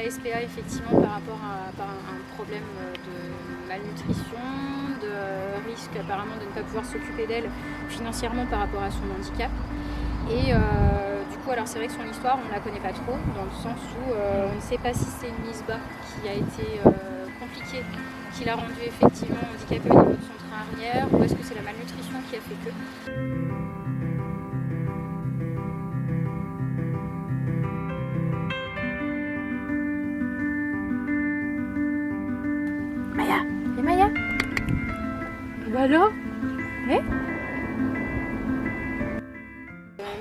la SPA effectivement par rapport à un problème de malnutrition, de risque apparemment de ne pas pouvoir s'occuper d'elle financièrement par rapport à son handicap. Et du coup, alors c'est vrai que son histoire, on ne la connaît pas trop, dans le sens où on ne sait pas si c'est une mise bas qui a été compliquée, qui l'a rendue effectivement handicapée au niveau de son train arrière, ou est-ce que c'est la malnutrition qui a fait que. Maya, et Maya, bah alors, eh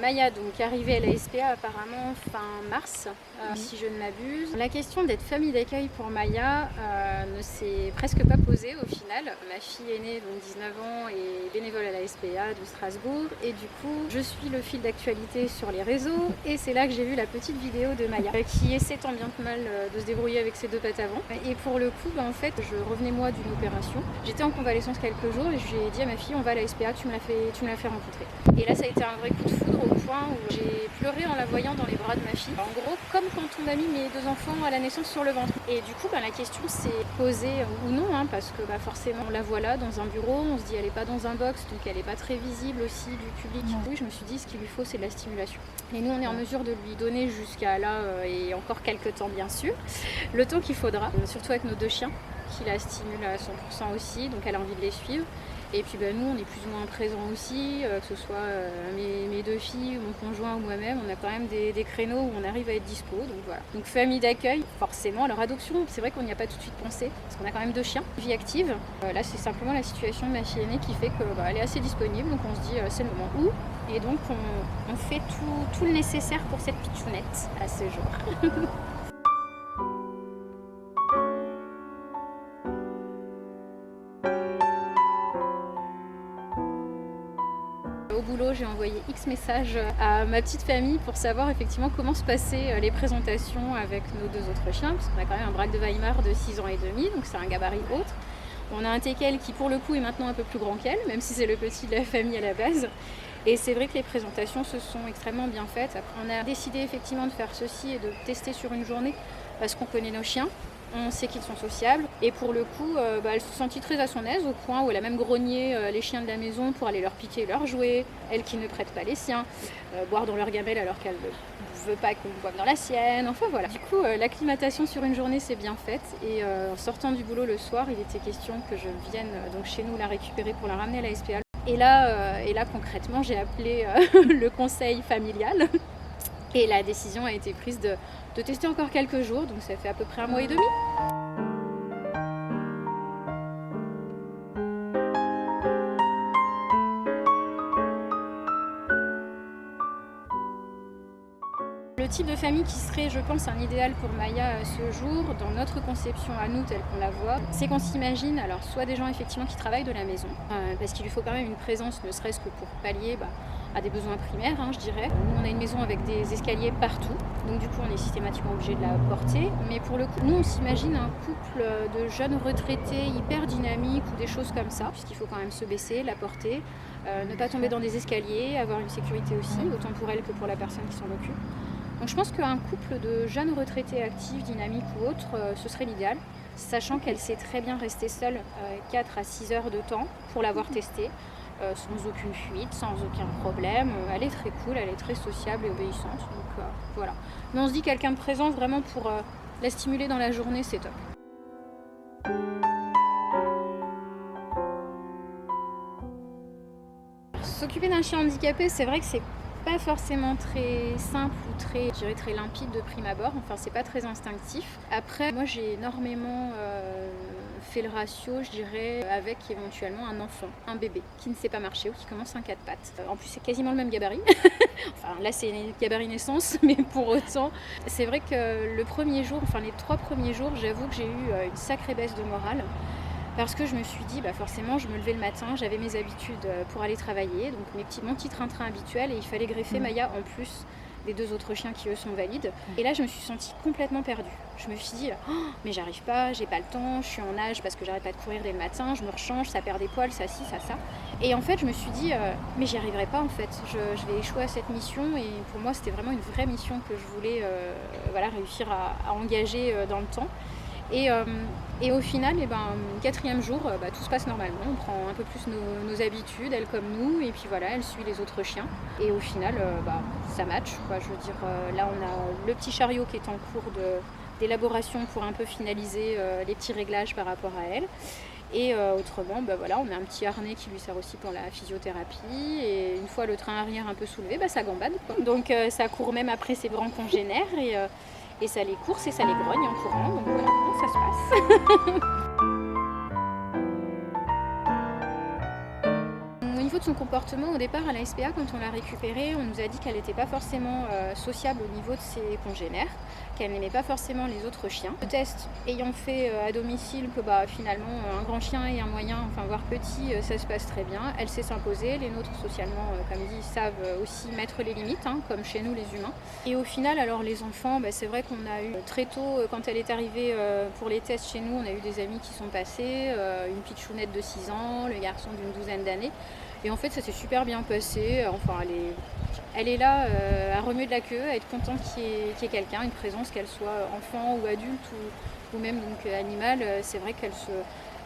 Maya, donc arrivée à la SPA apparemment fin mars, si je ne m'abuse. La question d'être famille d'accueil pour Maya ne s'est presque pas posée au final. Ma fille aînée, donc 19 ans, est bénévole à la SPA de Strasbourg et du coup je suis le fil d'actualité sur les réseaux et c'est là que j'ai vu la petite vidéo de Maya qui essaie tant bien que mal de se débrouiller avec ses deux pattes avant. Et pour le coup, en fait, je revenais moi d'une opération. J'étais en convalescence quelques jours et j'ai dit à ma fille on va à la SPA, tu me la fais rencontrer. Et là ça a été un vrai coup de foudre au point où j'ai pleuré en la voyant dans les bras de ma fille. En gros, comme quand on a mis mes deux enfants à la naissance sur le ventre. Et du coup, la question s'est posée ou non, parce que forcément, on la voit là dans un bureau, on se dit elle n'est pas dans un box, donc elle n'est pas très visible aussi du public. Oui, je me suis dit ce qu'il lui faut, c'est de la stimulation. Et nous, on est en mesure de lui donner jusqu'à là, et encore quelques temps bien sûr, le temps qu'il faudra, surtout avec nos deux chiens, qui la stimulent à 100% aussi, donc elle a envie de les suivre. Et puis nous, on est plus ou moins présents aussi, que ce soit mes deux filles, mon conjoint ou moi-même, on a quand même des créneaux où on arrive à être dispo, donc voilà. Donc famille d'accueil, forcément. Alors adoption, c'est vrai qu'on n'y a pas tout de suite pensé, parce qu'on a quand même deux chiens. Vie active, là c'est simplement la situation de ma fille aînée qui fait qu'elle est assez disponible, donc on se dit c'est le moment où. Et donc on fait tout le nécessaire pour cette pitchounette à ce jour. Au boulot, j'ai envoyé X messages à ma petite famille pour savoir effectivement comment se passaient les présentations avec nos deux autres chiens, parce qu'on a quand même un Braque de Weimar de 6 ans et demi, donc c'est un gabarit autre. On a un teckel qui pour le coup est maintenant un peu plus grand qu'elle, même si c'est le petit de la famille à la base. Et c'est vrai que les présentations se sont extrêmement bien faites. Après, on a décidé effectivement de faire ceci et de tester sur une journée parce qu'on connaît nos chiens. On sait qu'ils sont sociables et pour le coup, elle se sentit très à son aise au point où elle a même grogné les chiens de la maison pour aller leur piquer leurs jouets, elle qui ne prête pas les siens, boire dans leur gamelle alors qu'elle ne veut pas qu'on boive dans la sienne, enfin voilà. Du coup, l'acclimatation sur une journée s'est bien faite et en sortant du boulot le soir, il était question que je vienne donc chez nous la récupérer pour la ramener à la SPA. Et là concrètement, j'ai appelé le conseil familial et la décision a été prise de tester encore quelques jours, donc ça fait à peu près 1 mois et demi. Le type de famille qui serait, je pense, un idéal pour Maya à ce jour, dans notre conception à nous, telle qu'on la voit, c'est qu'on s'imagine alors soit des gens effectivement qui travaillent de la maison, parce qu'il lui faut quand même une présence, ne serait-ce que pour pallier à des besoins primaires, je dirais. Nous, on a une maison avec des escaliers partout, donc du coup, on est systématiquement obligé de la porter. Mais pour le coup, nous, on s'imagine un couple de jeunes retraités hyper dynamiques ou des choses comme ça, puisqu'il faut quand même se baisser, la porter, ne pas tomber dans des escaliers, avoir une sécurité aussi, autant pour elle que pour la personne qui s'en occupe. Donc je pense qu'un couple de jeunes retraités actifs, dynamiques ou autres, ce serait l'idéal, sachant qu'elle sait très bien rester seule 4 à 6 heures de temps pour l'avoir testée, sans aucune fuite, sans aucun problème. Elle est très cool, elle est très sociable et obéissante, donc voilà. Mais on se dit quelqu'un de présent vraiment pour la stimuler dans la journée, c'est top. S'occuper d'un chien handicapé, c'est vrai que c'est pas forcément très simple ou très, je dirais, très limpide de prime abord, enfin c'est pas très instinctif. Après, moi j'ai énormément fait le ratio, je dirais, avec éventuellement un enfant, un bébé qui ne sait pas marcher ou qui commence un 4 pattes. En plus c'est quasiment le même gabarit, enfin là c'est gabarit naissance, mais pour autant, c'est vrai que le premier jour, enfin les 3 premiers jours, j'avoue que j'ai eu une sacrée baisse de morale. Parce que je me suis dit, forcément, je me levais le matin, j'avais mes habitudes pour aller travailler, donc mon petit train-train habituel, et il fallait greffer Maya en plus des 2 autres chiens qui eux sont valides. Et là je me suis sentie complètement perdue. Je me suis dit oh, mais j'arrive pas, j'ai pas le temps, je suis en nage parce que j'arrête pas de courir dès le matin, je me rechange, ça perd des poils, ça ci, ça. Et en fait je me suis dit mais j'y arriverai pas en fait, je vais échouer à cette mission. Et pour moi c'était vraiment une vraie mission que je voulais réussir à engager dans le temps. Et au final, 4e jour, tout se passe normalement. On prend un peu plus nos habitudes, elle comme nous, et puis voilà, elle suit les autres chiens. Et au final, ça match, quoi. Je veux dire, là, on a le petit chariot qui est en cours d'élaboration pour un peu finaliser les petits réglages par rapport à elle. Et autrement, on a un petit harnais qui lui sert aussi pour la physiothérapie. Et une fois le train arrière un peu soulevé, ça gambade, quoi. Donc ça court même après ses grands congénères. Et ça les course et ça les grogne en courant, donc voilà comment ça se passe. Au niveau de son comportement, au départ à la SPA, quand on l'a récupérée, on nous a dit qu'elle n'était pas forcément sociable au niveau de ses congénères, qu'elle n'aimait pas forcément les autres chiens. Le test ayant fait à domicile que finalement un grand chien et un moyen, voire petit, ça se passe très bien. Elle sait s'imposer, les nôtres socialement, comme dit, savent aussi mettre les limites, comme chez nous les humains. Et au final, alors les enfants, c'est vrai qu'on a eu très tôt, quand elle est arrivée pour les tests chez nous, on a eu des amis qui sont passés, une pitchounette de 6 ans, le garçon d'une 12aine d'années. Et en fait, ça s'est super bien passé. Elle est là à remuer de la queue, à être contente qu'il y ait quelqu'un, une présence, qu'elle soit enfant ou adulte ou même animal. C'est vrai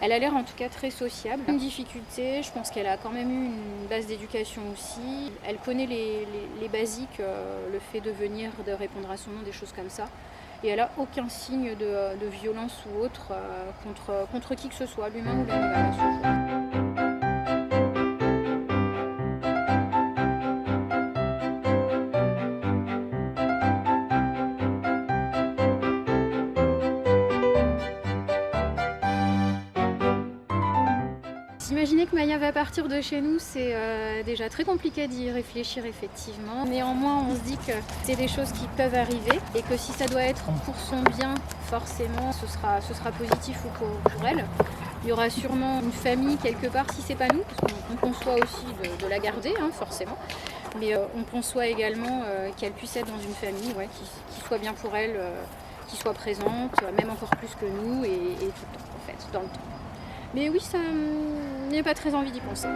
elle a l'air en tout cas très sociable. Une difficulté, je pense qu'elle a quand même eu une base d'éducation aussi. Elle connaît les basiques, le fait de venir, de répondre à son nom, des choses comme ça. Et elle n'a aucun signe de violence ou autre contre qui que ce soit, l'humain ou l'animal à ce jour. S'imaginer que Maya va partir de chez nous, c'est déjà très compliqué d'y réfléchir effectivement. Néanmoins, on se dit que c'est des choses qui peuvent arriver et que si ça doit être pour son bien, forcément, ce sera positif ou pour elle. Il y aura sûrement une famille quelque part, si c'est pas nous, parce qu'on conçoit aussi de la garder, forcément. Mais on conçoit également qu'elle puisse être dans une famille qui soit bien pour elle, qui soit présente, même encore plus que nous et tout le temps, en fait, dans le temps. Mais oui, ça n'a pas très envie d'y penser.